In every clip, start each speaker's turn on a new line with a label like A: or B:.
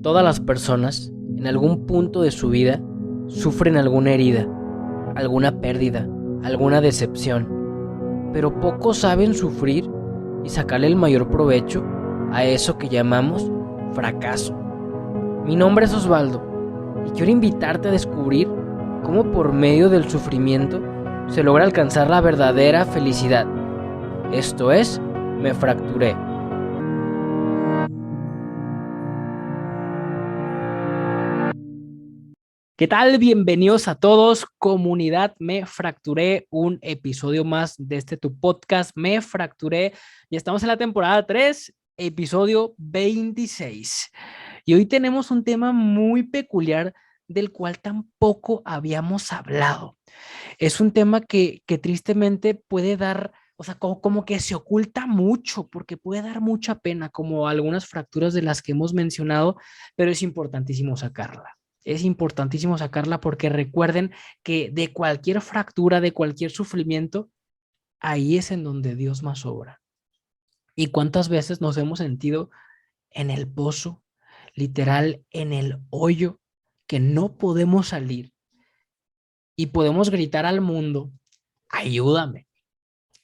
A: Todas las personas, en algún punto de su vida, sufren alguna herida, alguna pérdida, alguna decepción, pero pocos saben sufrir y sacarle el mayor provecho a eso que llamamos fracaso. Mi nombre es Osvaldo y quiero invitarte a descubrir cómo por medio del sufrimiento se logra alcanzar la verdadera felicidad. Esto es, Me Fracturé. ¿Qué tal? Bienvenidos a todos, comunidad Me Fracturé, un episodio más de tu podcast Me Fracturé. Ya estamos en la temporada 3, episodio 26. Y hoy tenemos un tema muy peculiar del cual tampoco habíamos hablado. Es un tema que tristemente puede dar, o sea, como que se oculta mucho, porque puede dar mucha pena, como algunas fracturas de las que hemos mencionado, pero es importantísimo sacarla. Es importantísimo sacarla porque recuerden que de cualquier fractura, de cualquier sufrimiento, ahí es en donde Dios más obra. ¿Y cuántas veces nos hemos sentido en el pozo, literal, en el hoyo, que no podemos salir y podemos gritar al mundo, ayúdame,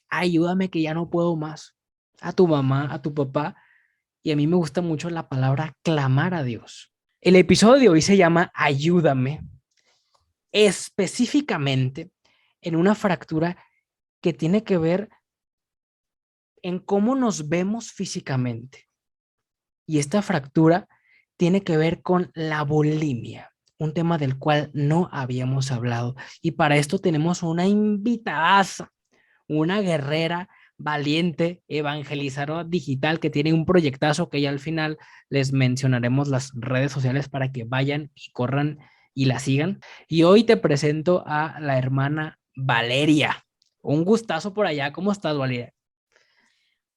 A: ayúdame que ya no puedo más? A tu mamá, a tu papá, y a mí me gusta mucho la palabra clamar a Dios. El episodio de hoy se llama Ayúdame, específicamente en una fractura que tiene que ver en cómo nos vemos físicamente. Y esta fractura tiene que ver con la bulimia, un tema del cual no habíamos hablado. Y para esto tenemos una invitada, una guerrera valiente, evangelizadora digital que tiene un proyectazo que ya al final les mencionaremos las redes sociales para que vayan y corran y la sigan. Y hoy te presento a la hermana Valeria. Un gustazo por allá. ¿Cómo estás, Valeria?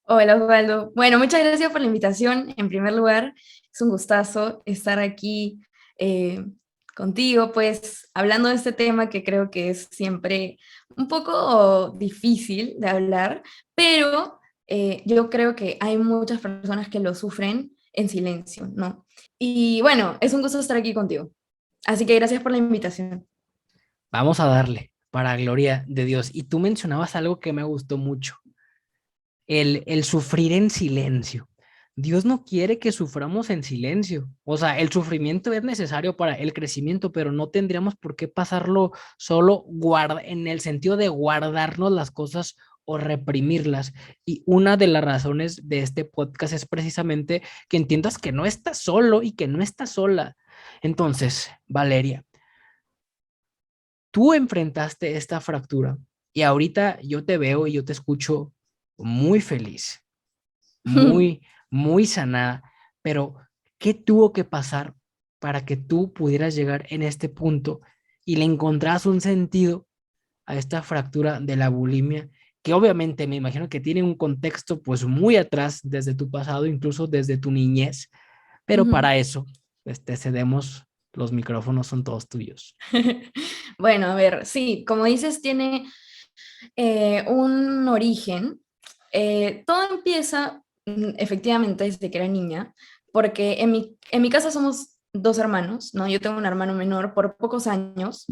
B: Hola Osvaldo. Bueno, muchas gracias por la invitación. En primer lugar, es un gustazo estar aquí eh, contigo, pues hablando de este tema que creo que es siempre un poco difícil de hablar, pero yo creo que hay muchas personas que lo sufren en silencio, ¿no? Y bueno, es un gusto estar aquí contigo. Así que gracias por la invitación.
A: Vamos a darle para gloria de Dios. Y tú mencionabas algo que me gustó mucho, el sufrir en silencio. Dios no quiere que suframos en silencio. O sea, el sufrimiento es necesario para el crecimiento, pero no tendríamos por qué pasarlo solo en el sentido de guardarnos las cosas o reprimirlas. Y una de las razones de este podcast es precisamente que entiendas que no estás solo y que no estás sola. Entonces, Valeria, tú enfrentaste esta fractura y ahorita yo te veo y yo te escucho muy feliz, muy, muy sanada, pero ¿qué tuvo que pasar para que tú pudieras llegar en este punto y le encontraras un sentido a esta fractura de la bulimia? Que obviamente me imagino que tiene un contexto pues muy atrás desde tu pasado, incluso desde tu niñez, pero
B: Ujú.
A: para eso pues te cedemos, los micrófonos son todos tuyos.
B: Bueno, a ver, sí, como dices, tiene un origen. Todo empieza efectivamente desde que era niña, porque en mi casa somos dos hermanos, ¿no? Yo tengo un hermano menor por pocos años.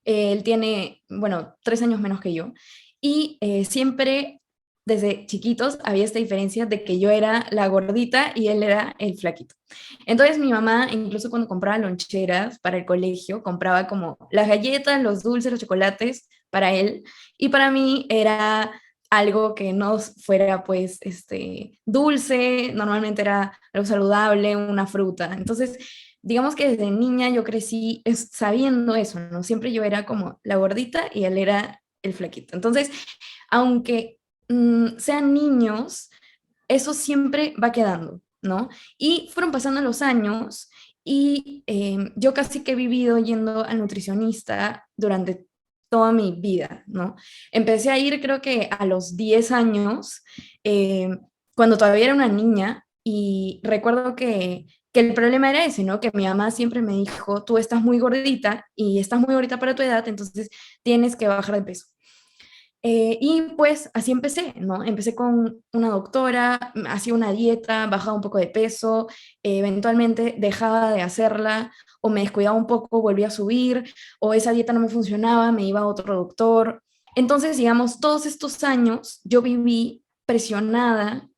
B: Él tiene, bueno, 3 años menos que yo. Y siempre, desde chiquitos, había esta diferencia de que yo era la gordita y él era el flaquito. Entonces mi mamá, incluso cuando compraba loncheras para el colegio, compraba como las galletas, los dulces, los chocolates para él. Y para mí era algo que no fuera pues dulce, normalmente era algo saludable, una fruta. Entonces, digamos que desde niña yo crecí sabiendo eso, ¿no? Siempre yo era como la gordita y él era el flaquito. Entonces, aunque sean niños, eso siempre va quedando, ¿no? Y fueron pasando los años y yo casi que he vivido yendo al nutricionista durante toda mi vida, ¿no? Empecé a ir creo que a los 10 años, eh, cuando todavía era una niña, y recuerdo que el problema era ese, ¿no? Que mi mamá siempre me dijo, tú estás muy gordita y estás muy gordita para tu edad, entonces tienes que bajar de peso. Y pues así empecé, ¿no? Empecé con una doctora, hacía una dieta, bajaba un poco de peso, eventualmente dejaba de hacerla o me descuidaba un poco, volvía a subir, o esa dieta no me funcionaba, me iba a otro doctor. Entonces, digamos, todos estos años yo viví presionada,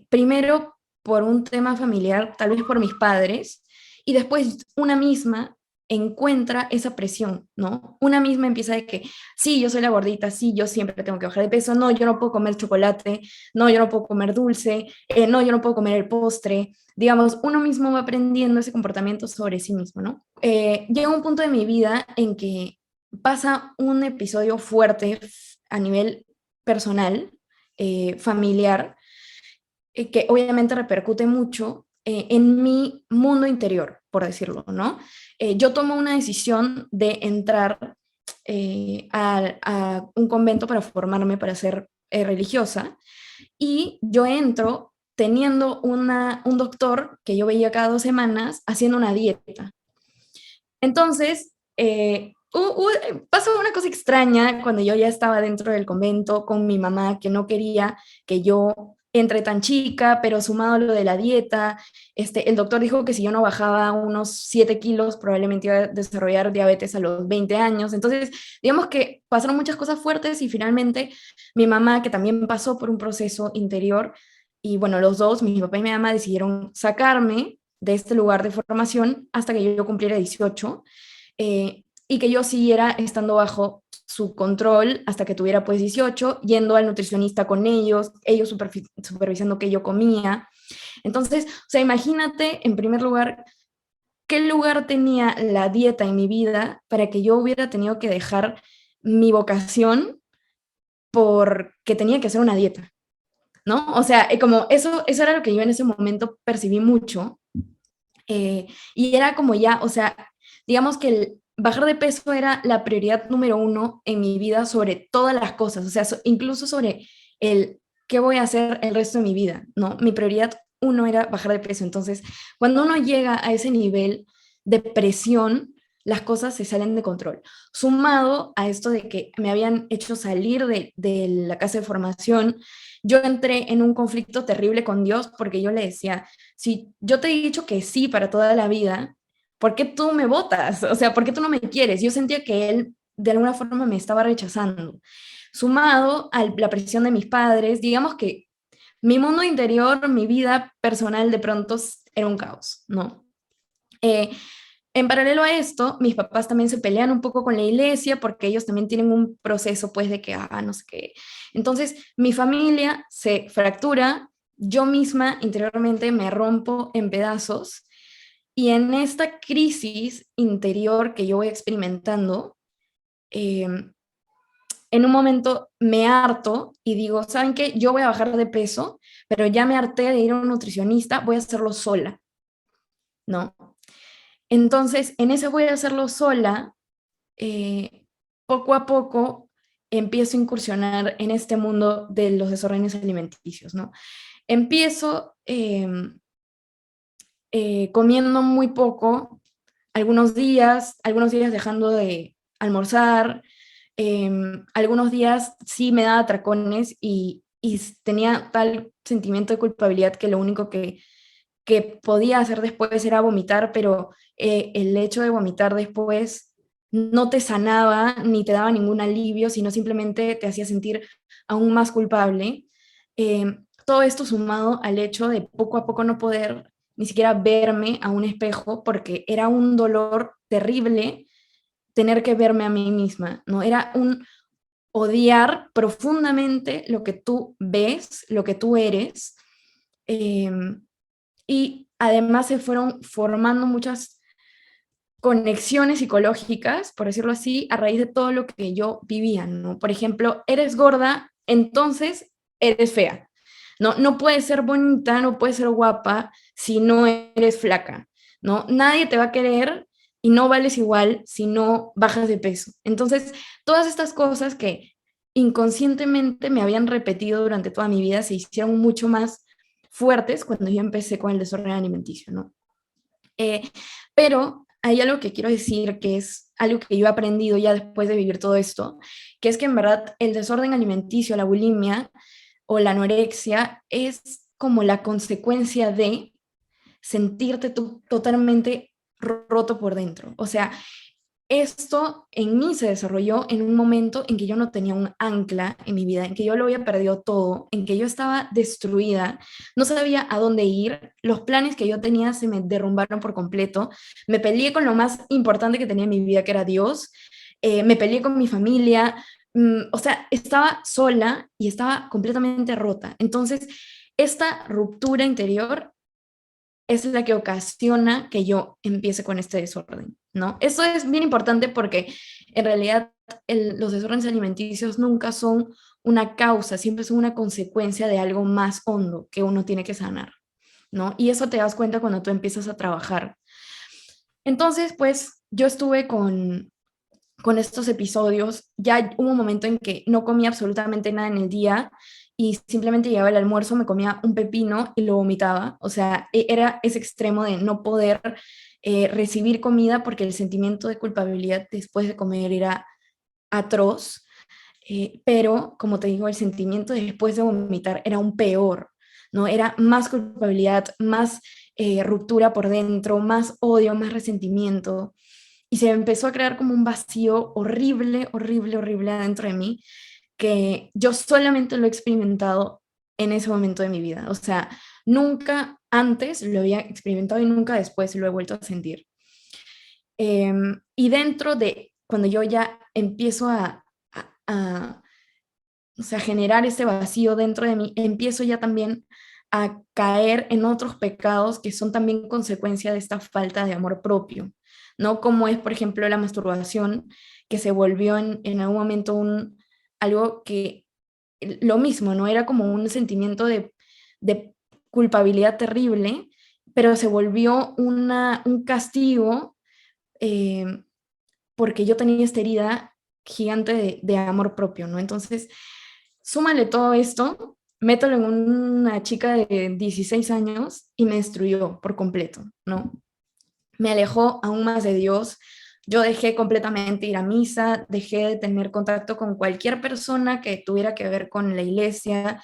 B: primero por un tema familiar, tal vez por mis padres, y después una misma encuentra esa presión, ¿no? Una misma empieza de que, sí, yo soy la gordita, sí, yo siempre tengo que bajar de peso, no, yo no puedo comer chocolate, no, yo no puedo comer dulce, no, yo no puedo comer el postre. Digamos, uno mismo va aprendiendo ese comportamiento sobre sí mismo, ¿no? Llega un punto de mi vida en que pasa un episodio fuerte a nivel personal, familiar, que obviamente repercute mucho en mi mundo interior, por decirlo, ¿no? Yo tomo una decisión de entrar a un convento para formarme para ser religiosa, y yo entro teniendo un doctor que yo veía cada 2 semanas haciendo una dieta. Entonces, pasó una cosa extraña cuando yo ya estaba dentro del convento con mi mamá, que no quería que yo entre tan chica, pero sumado a lo de la dieta, el doctor dijo que si yo no bajaba unos 7 kilos, probablemente iba a desarrollar diabetes a los 20 años. Entonces, digamos que pasaron muchas cosas fuertes y finalmente mi mamá, que también pasó por un proceso interior, y bueno, los dos, mi papá y mi mamá, decidieron sacarme de este lugar de formación hasta que yo cumpliera 18, y que yo siguiera estando bajo su control hasta que tuviera pues 18, yendo al nutricionista con ellos supervisando qué yo comía. Entonces, o sea, imagínate en primer lugar qué lugar tenía la dieta en mi vida para que yo hubiera tenido que dejar mi vocación porque tenía que hacer una dieta, ¿no? O sea, como eso era lo que yo en ese momento percibí mucho, y era como ya, o sea, digamos que el bajar de peso era la prioridad número uno en mi vida sobre todas las cosas, o sea, incluso sobre el qué voy a hacer el resto de mi vida, ¿no? Mi prioridad uno era bajar de peso. Entonces, cuando uno llega a ese nivel de presión, las cosas se salen de control. Sumado a esto de que me habían hecho salir de la casa de formación, yo entré en un conflicto terrible con Dios porque yo le decía, si yo te he dicho que sí para toda la vida, ¿por qué tú me votas? O sea, ¿por qué tú no me quieres? Yo sentía que él de alguna forma me estaba rechazando. Sumado a la presión de mis padres, digamos que mi mundo interior, mi vida personal de pronto era un caos, ¿no? Eh, en paralelo a esto, mis papás también se pelean un poco con la iglesia porque ellos también tienen un proceso pues de que, no sé qué. Entonces, mi familia se fractura, yo misma interiormente me rompo en pedazos, y en esta crisis interior que yo voy experimentando, eh, en un momento me harto y digo, ¿saben qué? Yo voy a bajar de peso, pero ya me harté de ir a un nutricionista, voy a hacerlo sola, ¿no? Entonces, en ese voy a hacerlo sola, poco a poco empiezo a incursionar en este mundo de los desórdenes alimenticios, ¿no? Empiezo comiendo muy poco, algunos días dejando de almorzar, algunos días sí me daba atracones y tenía tal sentimiento de culpabilidad que lo único que podía hacer después era vomitar, pero el hecho de vomitar después no te sanaba ni te daba ningún alivio, sino simplemente te hacía sentir aún más culpable. Todo esto sumado al hecho de poco a poco no poder ni siquiera verme a un espejo, porque era un dolor terrible tener que verme a mí misma, ¿no? Era un odiar profundamente lo que tú ves, lo que tú eres. eh, y además se fueron formando muchas conexiones psicológicas, por decirlo así, a raíz de todo lo que yo vivía, ¿no? Por ejemplo, eres gorda, entonces eres fea. No, no puedes ser bonita, no puedes ser guapa si no eres flaca, ¿no? Nadie te va a querer y no vales igual si no bajas de peso. Entonces, todas estas cosas que inconscientemente me habían repetido durante toda mi vida se hicieron mucho más fuertes cuando yo empecé con el desorden alimenticio, ¿no? Eh, pero hay algo que quiero decir que es algo que yo he aprendido ya después de vivir todo esto, que es que en verdad el desorden alimenticio, la bulimia o la anorexia es como la consecuencia de sentirte tú totalmente roto por dentro. O sea, esto en mí se desarrolló en un momento en que yo no tenía un ancla en mi vida, en que yo lo había perdido todo, en que yo estaba destruida, no sabía a dónde ir, los planes que yo tenía se me derrumbaron por completo, me peleé con lo más importante que tenía en mi vida, que era Dios, me peleé con mi familia, o sea, estaba sola y estaba completamente rota. Entonces, esta ruptura interior es la que ocasiona que yo empiece con este desorden, ¿no? Eso es bien importante porque en realidad los desórdenes alimenticios nunca son una causa, siempre son una consecuencia de algo más hondo que uno tiene que sanar, ¿no? Y eso te das cuenta cuando tú empiezas a trabajar. Entonces, pues yo estuve con estos episodios, ya hubo un momento en que no comía absolutamente nada en el día y simplemente llegaba el almuerzo, me comía un pepino y lo vomitaba. O sea, era ese extremo de no poder recibir comida porque el sentimiento de culpabilidad después de comer era atroz. Pero, como te digo, el sentimiento de después de vomitar era un peor, ¿no? Era más culpabilidad, más ruptura por dentro, más odio, más resentimiento y se empezó a crear como un vacío horrible, horrible, horrible adentro de mí, que yo solamente lo he experimentado en ese momento de mi vida. O sea, nunca antes lo había experimentado y nunca después lo he vuelto a sentir. Y dentro de, cuando yo ya empiezo a, o sea, generar ese vacío dentro de mí, empiezo ya también a caer en otros pecados que son también consecuencia de esta falta de amor propio, ¿no? Como es, por ejemplo, la masturbación, que se volvió en algún momento algo que, lo mismo, ¿no? Era como un sentimiento de culpabilidad terrible, pero se volvió un castigo eh, porque yo tenía esta herida gigante de amor propio, ¿no? Entonces, súmale todo esto, mételo en una chica de 16 años y me destruyó por completo, ¿no? Me alejó aún más de Dios. Yo dejé completamente ir a misa, dejé de tener contacto con cualquier persona que tuviera que ver con la iglesia.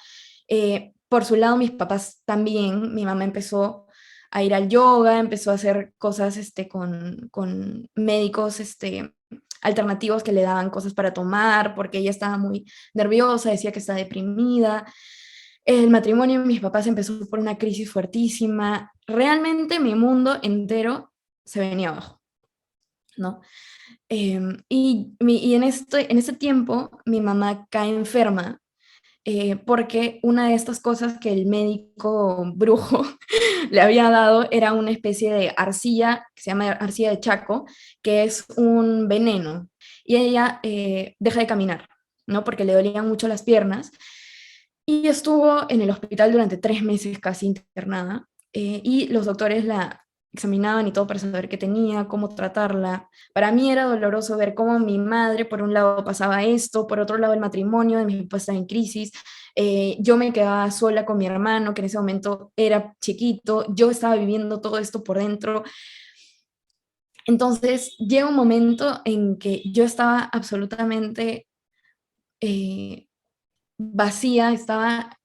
B: Por su lado, mis papás también, mi mamá empezó a ir al yoga, empezó a hacer cosas con médicos alternativos que le daban cosas para tomar, porque ella estaba muy nerviosa, decía que está deprimida. El matrimonio de mis papás empezó por una crisis fuertísima. Realmente mi mundo entero se venía abajo, ¿no? Y en este tiempo mi mamá cae enferma porque una de estas cosas que el médico brujo le había dado era una especie de arcilla, que se llama arcilla de Chaco, que es un veneno. Y ella deja de caminar, ¿no? Porque le dolían mucho las piernas. Y estuvo en el hospital durante 3 meses casi internada. Y los doctores la examinaban y todo para saber qué tenía, cómo tratarla. Para mí era doloroso ver cómo mi madre, por un lado, pasaba esto, por otro lado, el matrimonio de mi papá estaba en crisis. Yo me quedaba sola con mi hermano, que en ese momento era chiquito. Yo estaba viviendo todo esto por dentro. Entonces, llega un momento en que yo estaba absolutamente vacía, estaba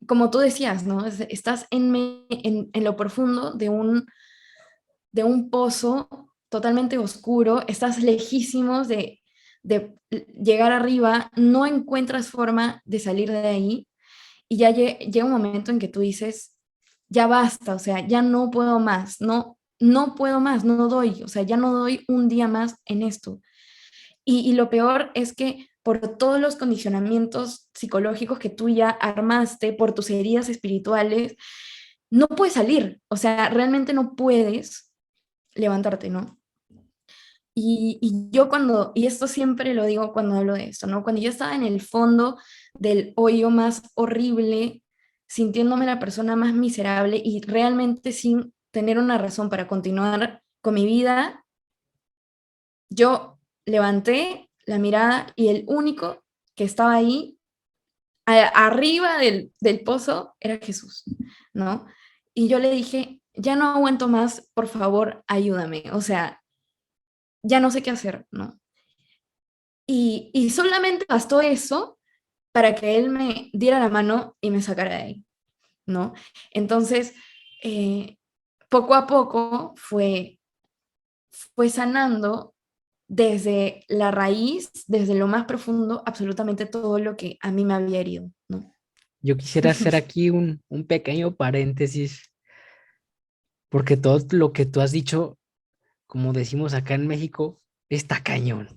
B: como tú decías, ¿no? Estás en lo profundo de un pozo totalmente oscuro, estás lejísimos de llegar arriba, no encuentras forma de salir de ahí y ya llega un momento en que tú dices, ya basta, o sea, ya no puedo más, no puedo más, no doy, o sea, ya no doy un día más en esto. Y lo peor es que por todos los condicionamientos psicológicos que tú ya armaste, por tus heridas espirituales, no puedes salir, o sea, realmente no puedes levantarte, ¿no? Y yo y esto siempre lo digo cuando hablo de esto, ¿no? Cuando yo estaba en el fondo del hoyo más horrible, sintiéndome la persona más miserable y realmente sin tener una razón para continuar con mi vida, yo levanté la mirada y el único que estaba ahí, arriba del pozo, era Jesús, ¿no? Y yo le dije, ya no aguanto más, por favor, ayúdame, o sea, ya no sé qué hacer, ¿no? Y solamente bastó eso para que él me diera la mano y me sacara de ahí, ¿no? Entonces, eh, poco a poco fue sanando desde la raíz, desde lo más profundo, absolutamente todo lo que a mí me había herido, ¿no?
A: Yo quisiera hacer aquí un pequeño paréntesis, porque todo lo que tú has dicho, como decimos acá en México, está cañón.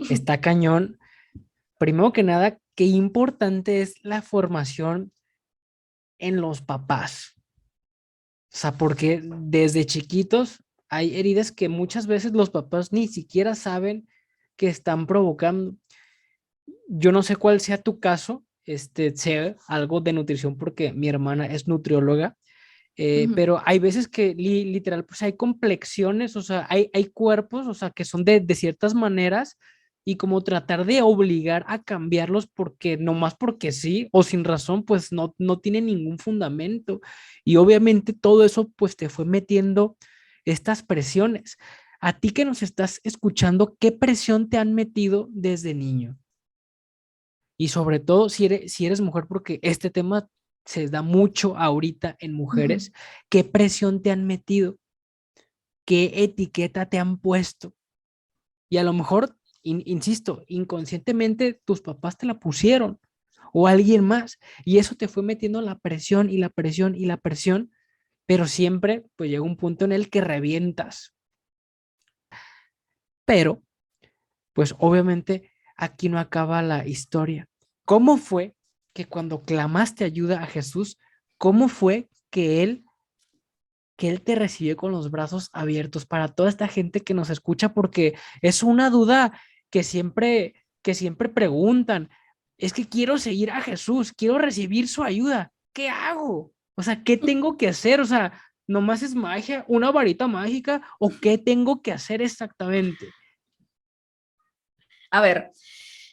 A: Está cañón. Primero que nada, qué importante es la formación en los papás. O sea, porque desde chiquitos hay heridas que muchas veces los papás ni siquiera saben que están provocando. Yo no sé cuál sea tu caso, sé algo de nutrición porque mi hermana es nutrióloga,
B: Ujú,
A: pero hay veces que literal, pues hay complexiones, o sea, hay cuerpos, o sea, que son de ciertas maneras y como tratar de obligar a cambiarlos porque nomás porque sí o sin razón, pues no tiene ningún fundamento. Y obviamente todo eso pues te fue metiendo estas presiones. A ti que nos estás escuchando, ¿qué presión te han metido desde niño? Y sobre todo si eres mujer, porque este tema se da mucho ahorita en
B: ujú.
A: mujeres, ¿qué presión te han metido? ¿Qué etiqueta te han puesto? Y a lo mejor, insisto, inconscientemente tus papás te la pusieron o alguien más, y eso te fue metiendo la presión y la presión y la presión, pero siempre pues llega un punto en el que revientas. Pero pues obviamente aquí no acaba la historia. ¿Cómo fue que cuando clamaste ayuda a Jesús, cómo fue que él te recibió con los brazos abiertos para toda esta gente que nos escucha? Porque es una duda que siempre preguntan. Es que quiero seguir a Jesús, quiero recibir su ayuda. ¿Qué hago? O sea, ¿qué tengo que hacer? O sea, ¿nomás es magia, una varita mágica o qué tengo que hacer exactamente?
B: A ver,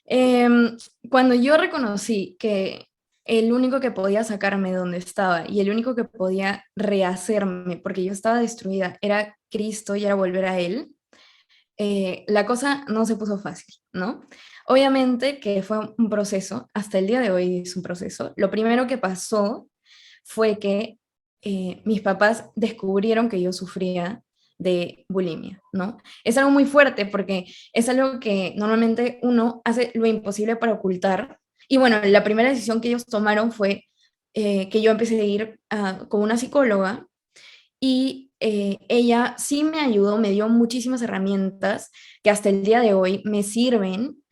B: em, cuando yo reconocí que el único que podía sacarme de donde estaba y el único que podía rehacerme, porque yo estaba destruida, era Cristo y era volver a Él, la cosa no se puso fácil, ¿no? Obviamente que fue un proceso, hasta el día de hoy es un proceso. Lo primero que pasó fue que mis papás descubrieron que yo sufría de bulimia, ¿no? Es algo muy fuerte porque es algo que normalmente uno hace lo imposible para ocultar. Y bueno, la primera decisión que ellos tomaron fue que yo empecé a ir con una psicóloga y ella sí me ayudó, me dio muchísimas herramientas que hasta el día de hoy me sirven,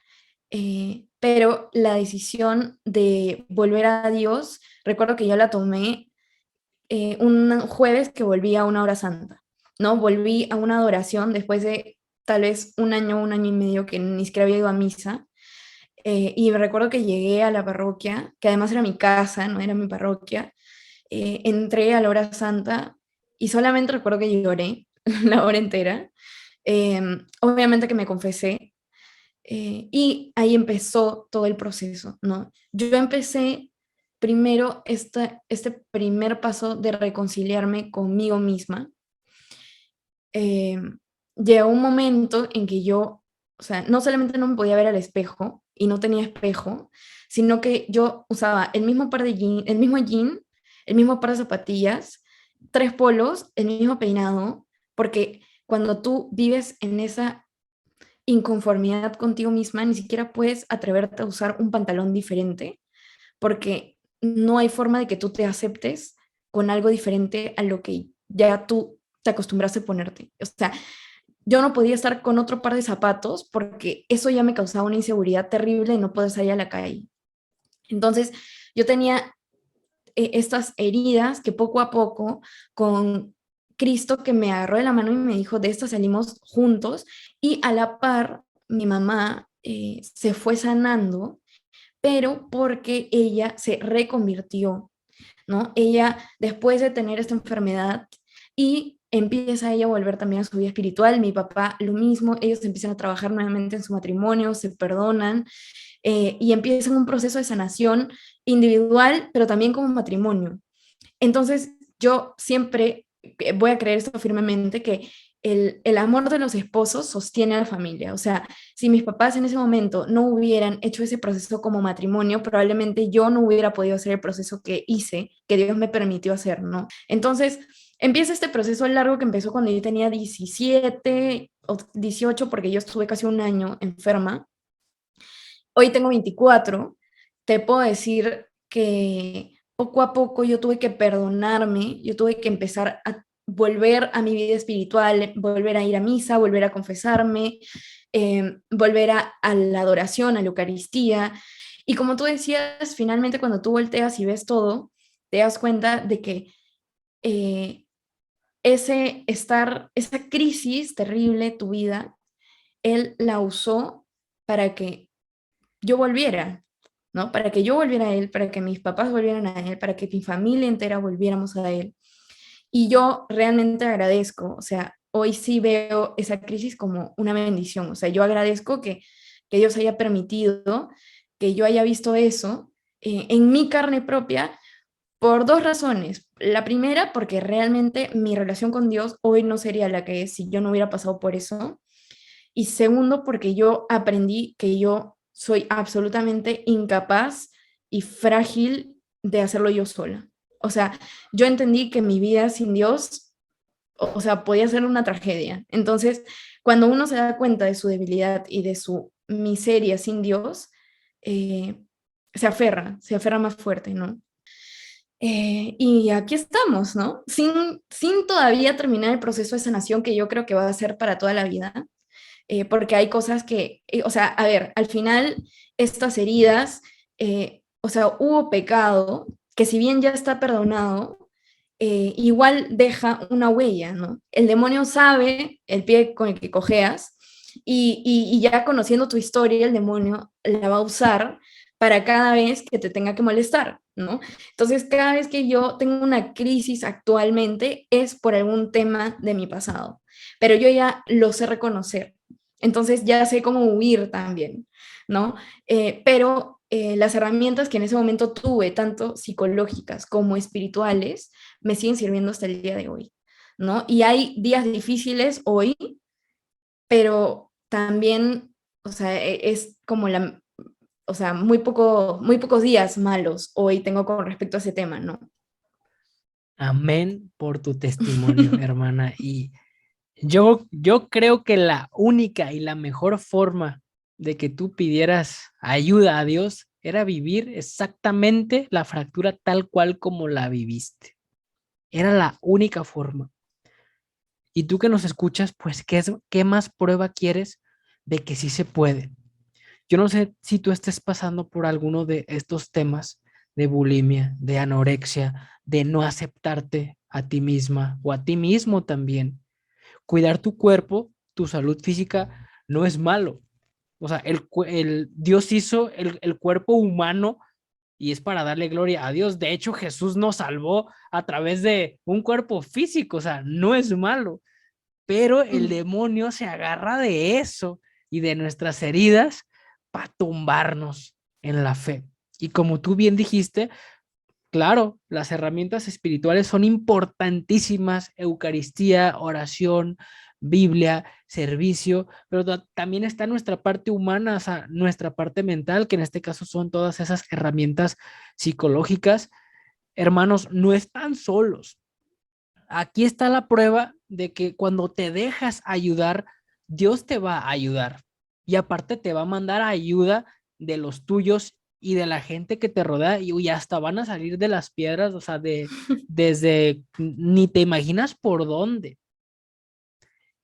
B: pero la decisión de volver a Dios, recuerdo que yo la tomé un jueves que volví a una hora santa, ¿no? Volví a una adoración después de tal vez un año y medio que ni siquiera había ido a misa. Y recuerdo que llegué a la parroquia, que además era mi casa, no era mi parroquia. Entré a la hora santa y solamente recuerdo que lloré la hora entera. Obviamente que me confesé, y ahí empezó todo el proceso, ¿no? Yo empecé primero este primer paso de reconciliarme conmigo misma. eh, Llegó un momento en que yo, o sea, no solamente no me podía ver al espejo y no tenía espejo, sino que yo usaba el mismo par de jean, el mismo jean, el mismo par de zapatillas, tres polos, el mismo peinado, porque cuando tú vives en esa inconformidad contigo misma, ni siquiera puedes atreverte a usar un pantalón diferente, porque no hay forma de que tú te aceptes con algo diferente a lo que ya tú te acostumbraste a ponerte. O sea, yo no podía estar con otro par de zapatos porque eso ya me causaba una inseguridad terrible y no poder salir a la calle. Entonces, yo tenía estas heridas que poco a poco, con Cristo que me agarró de la mano y me dijo, de estas salimos juntos, y a la par, mi mamá se fue sanando, pero porque ella se reconvirtió, ¿no? Ella, después de tener esta enfermedad y empieza ella a volver también a su vida espiritual, mi papá lo mismo, ellos empiezan a trabajar nuevamente en su matrimonio, se perdonan, y empiezan un proceso de sanación individual, pero también como matrimonio. Entonces, yo siempre voy a creer esto firmemente, que el amor de los esposos sostiene a la familia. O sea, si mis papás en ese momento no hubieran hecho ese proceso como matrimonio, probablemente yo no hubiera podido hacer el proceso que hice, que Dios me permitió hacer, ¿no? Entonces, empieza este proceso largo que empezó cuando yo tenía 17 o 18, porque yo estuve casi un año enferma. Hoy tengo 24. Te puedo decir que poco a poco yo tuve que perdonarme, yo tuve que empezar a volver a mi vida espiritual, volver a ir a misa, volver a confesarme, volver a la adoración, a la Eucaristía. Y como tú decías, finalmente cuando tú volteas y ves todo, te das cuenta de que eh, esa crisis terrible, tu vida, él la usó para que yo volviera, ¿no? Para que yo volviera a él, para que mis papás volvieran a él, para que mi familia entera volviéramos a él. Y yo realmente agradezco, o sea, hoy sí veo esa crisis como una bendición, o sea, yo agradezco que Dios haya permitido que yo haya visto eso en mi carne propia por dos razones. La primera, porque realmente mi relación con Dios hoy no sería la que es si yo no hubiera pasado por eso. Y segundo, porque yo aprendí que yo soy absolutamente incapaz y frágil de hacerlo yo sola. O sea, yo entendí que mi vida sin Dios, o sea, podía ser una tragedia. Entonces, cuando uno se da cuenta de su debilidad y de su miseria sin Dios, eh, se aferra más fuerte, ¿no? Y aquí estamos, ¿no? Sin todavía terminar el proceso de sanación que yo creo que va a ser para toda la vida, porque hay cosas que, o sea, a ver, al final estas heridas, o sea, hubo pecado que si bien ya está perdonado, igual deja una huella, ¿no? El demonio sabe el pie con el que cojeas y ya conociendo tu historia, el demonio la va a usar para cada vez que te tenga que molestar, ¿no? Entonces, cada vez que yo tengo una crisis actualmente es por algún tema de mi pasado, pero yo ya lo sé reconocer. Entonces ya sé cómo huir también, ¿no? Pero las herramientas que en ese momento tuve, tanto psicológicas como espirituales, me siguen sirviendo hasta el día de hoy, ¿no? Y hay días difíciles hoy, pero también, o sea, es como o sea, muy pocos días malos hoy tengo con respecto a ese tema, ¿no?
A: Amén por tu testimonio, hermana. Y yo creo que la única y la mejor forma de que tú pidieras ayuda a Dios era vivir exactamente la fractura tal cual como la viviste. Era la única forma. Y tú que nos escuchas, pues, ¿qué más prueba quieres de que sí se puede? Yo no sé si tú estés pasando por alguno de estos temas de bulimia, de anorexia, de no aceptarte a ti misma o a ti mismo también. Cuidar tu cuerpo, tu salud física, no es malo. O sea, Dios hizo el cuerpo humano y es para darle gloria a Dios. De hecho, Jesús nos salvó a través de un cuerpo físico, o sea, no es malo, pero el demonio se agarra de eso y de nuestras heridas para tumbarnos en la fe. Y como tú bien dijiste, claro, las herramientas espirituales son importantísimas: Eucaristía, oración, Biblia, servicio, pero también está nuestra parte humana, o sea, nuestra parte mental, que en este caso son todas esas herramientas psicológicas. Hermanos, no están solos. Aquí está la prueba de que cuando te dejas ayudar, Dios te va a ayudar. Y aparte te va a mandar ayuda de los tuyos y de la gente que te rodea y hasta van a salir de las piedras, o sea, desde ni te imaginas por dónde.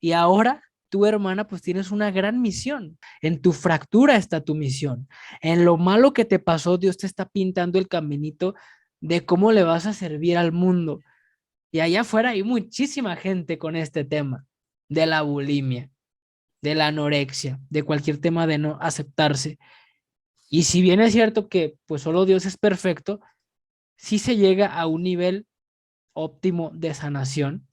A: Y ahora tu hermana pues tienes una gran misión. En tu fractura está tu misión. En lo malo que te pasó, Dios te está pintando el caminito de cómo le vas a servir al mundo. Y allá afuera hay muchísima gente con este tema de la bulimia, de la anorexia, de cualquier tema de no aceptarse. Y si bien es cierto que pues solo Dios es perfecto, sí se llega a un nivel óptimo de sanación,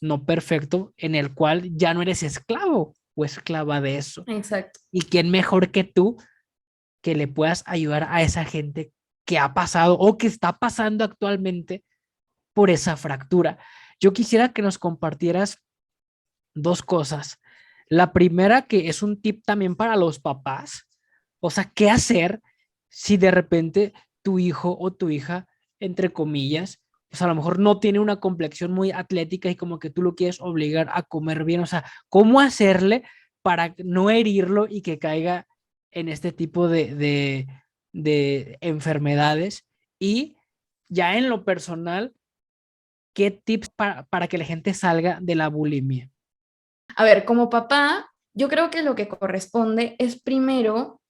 A: no perfecto, en el cual ya no eres esclavo o esclava de eso.
B: Exacto.
A: ¿Y quién mejor que tú que le puedas ayudar a esa gente que ha pasado o que está pasando actualmente por esa fractura. Yo quisiera que nos compartieras dos cosas. La primera, que es un tip también para los papás, o sea, ¿qué hacer si de repente tu hijo o tu hija, entre comillas, pues a lo mejor no tiene una complexión muy atlética y como que tú lo quieres obligar a comer bien? O sea, ¿cómo hacerle para no herirlo y que caiga en este tipo de enfermedades? Y ya en lo personal, ¿qué tips para que la gente salga de la bulimia?
B: A ver, como papá, yo creo que lo que corresponde es primero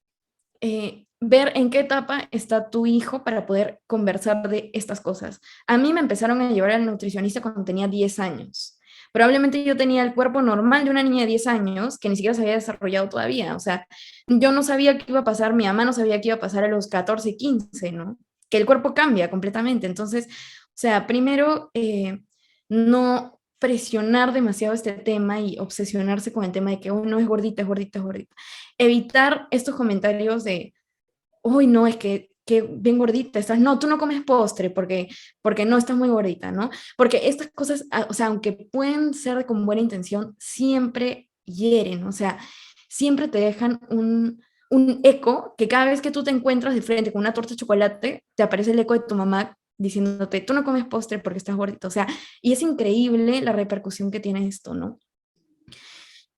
B: ver en qué etapa está tu hijo para poder conversar de estas cosas. A mí me empezaron a llevar al nutricionista cuando tenía 10 años. Probablemente yo tenía el cuerpo normal de una niña de 10 años que ni siquiera se había desarrollado todavía. O sea, yo no sabía qué iba a pasar, mi mamá no sabía qué iba a pasar a los 14, 15, ¿no? Que el cuerpo cambia completamente. Entonces, o sea, primero, no presionar demasiado este tema y obsesionarse con el tema de que uno es gordita, es gordita, es gordita. Evitar estos comentarios de, uy, no, es que bien gordita estás. No, tú no comes postre porque no estás muy gordita, ¿no? Porque estas cosas, o sea, aunque pueden ser con buena intención, siempre hieren, o sea, siempre te dejan un eco que cada vez que tú te encuentras de frente con una torta de chocolate, te aparece el eco de tu mamá diciéndote, tú no comes postre porque estás gordita. O sea, y es increíble la repercusión que tiene esto, ¿no?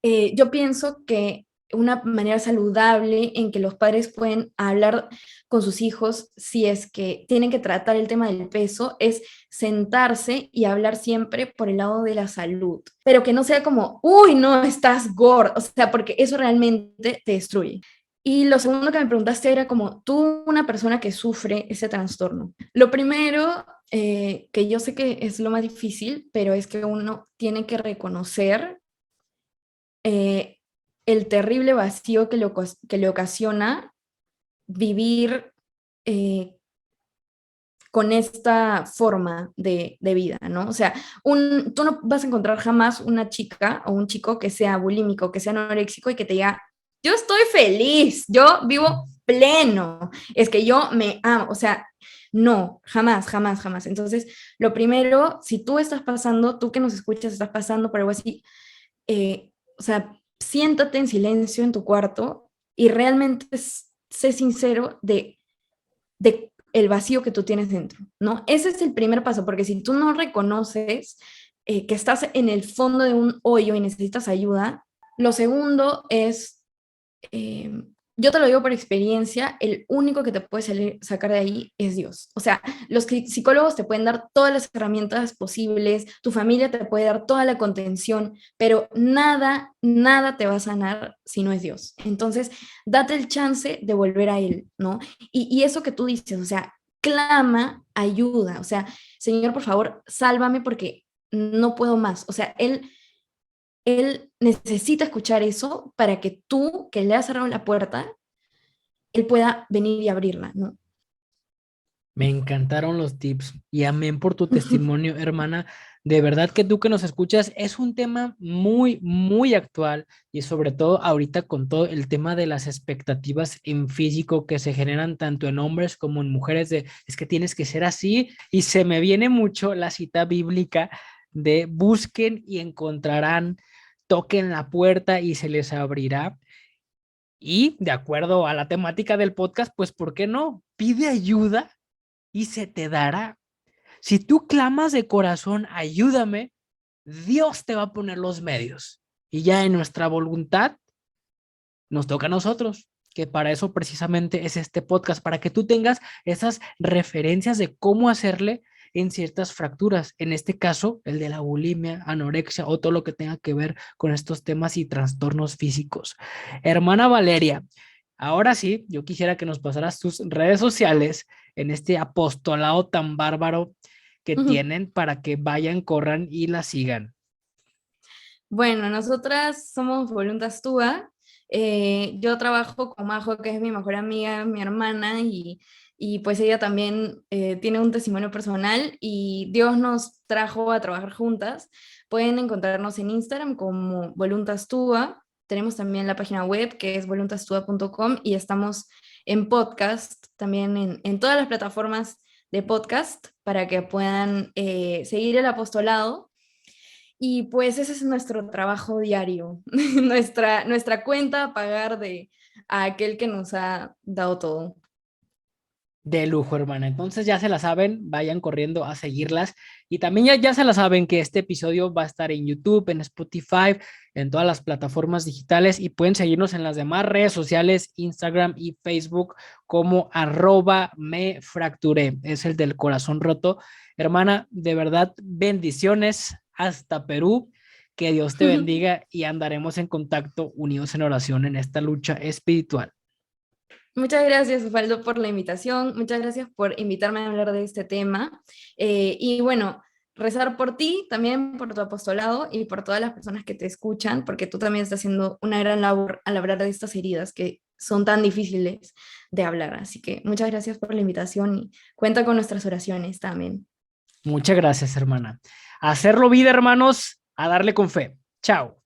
B: Yo pienso que una manera saludable en que los padres pueden hablar con sus hijos si es que tienen que tratar el tema del peso es sentarse y hablar siempre por el lado de la salud, pero que no sea como, uy, no, estás gordo, o sea, porque eso realmente te destruye. Y lo segundo que me preguntaste era como tú, una persona que sufre ese trastorno. Lo primero, que yo sé que es lo más difícil, pero es que uno tiene que reconocer eh, el terrible vacío que le ocasiona vivir eh, con esta forma de vida, ¿no? O sea, tú no vas a encontrar jamás una chica o un chico que sea bulímico, que sea anoréxico y que te diga, yo estoy feliz, yo vivo pleno, es que yo me amo, o sea, no, jamás, jamás, jamás. Entonces, lo primero, si tú estás pasando, tú que nos escuchas, estás pasando por algo así, o sea, siéntate en silencio en tu cuarto y realmente sé sincero de el vacío que tú tienes dentro, ¿no? Ese es el primer paso, porque si tú no reconoces que estás en el fondo de un hoyo y necesitas ayuda, lo segundo es eh, yo te lo digo por experiencia, el único que te puede sacar de ahí es Dios. O sea, los psicólogos te pueden dar todas las herramientas posibles, tu familia te puede dar toda la contención, pero nada, nada te va a sanar si no es Dios. Entonces, date el chance de volver a Él, ¿no? Y eso que tú dices, o sea, clama ayuda, o sea, Señor, por favor, sálvame porque no puedo más. O sea, él necesita escuchar eso para que tú, que le has cerrado la puerta, él pueda venir y abrirla, ¿no?
A: Me encantaron los tips y amén por tu testimonio, hermana. De verdad que tú que nos escuchas es un tema muy, muy actual y sobre todo ahorita con todo el tema de las expectativas en físico que se generan tanto en hombres como en mujeres de es que tienes que ser así y se me viene mucho la cita bíblica de busquen y encontrarán, toquen la puerta y se les abrirá. Y de acuerdo a la temática del podcast, pues ¿por qué no? Pide ayuda y se te dará. Si tú clamas de corazón, ayúdame, Dios te va a poner los medios. Y ya en nuestra voluntad nos toca a nosotros, que para eso precisamente es este podcast, para que tú tengas esas referencias de cómo hacerle en ciertas fracturas, en este caso el de la bulimia, anorexia o todo lo que tenga que ver con estos temas y trastornos físicos. Hermana Valeria, ahora sí, yo quisiera que nos pasaras tus redes sociales en este apostolado tan bárbaro que tienen para que vayan, corran y la sigan.
B: Bueno, nosotras somos Voluntas Túa. Yo trabajo con Majo, que es mi mejor amiga, mi hermana, y pues ella también tiene un testimonio personal y Dios nos trajo a trabajar juntas. Pueden encontrarnos en Instagram como Voluntas Túa. Tenemos también la página web que es voluntastua.com y estamos en podcast también en todas las plataformas de podcast para que puedan seguir el apostolado. Y pues ese es nuestro trabajo diario, nuestra cuenta a pagar a aquel que nos ha dado todo.
A: De lujo, hermana. Entonces ya se la saben, vayan corriendo a seguirlas. Y también ya se la saben que este episodio va a estar en YouTube, en Spotify, en todas las plataformas digitales y pueden seguirnos en las demás redes sociales, Instagram y Facebook como @mefracturé. Es el del corazón roto. Hermana, de verdad, bendiciones hasta Perú. Que Dios te bendiga y andaremos en contacto, unidos en oración en esta lucha espiritual.
B: Muchas gracias, Osvaldo, por la invitación. Muchas gracias por invitarme a hablar de este tema. Y bueno, rezar por ti, también por tu apostolado y por todas las personas que te escuchan, porque tú también estás haciendo una gran labor al hablar de estas heridas que son tan difíciles de hablar. Así que muchas gracias por la invitación y cuenta con nuestras oraciones también.
A: Muchas gracias, hermana. A hacerlo vida, hermanos, a darle con fe. Chao.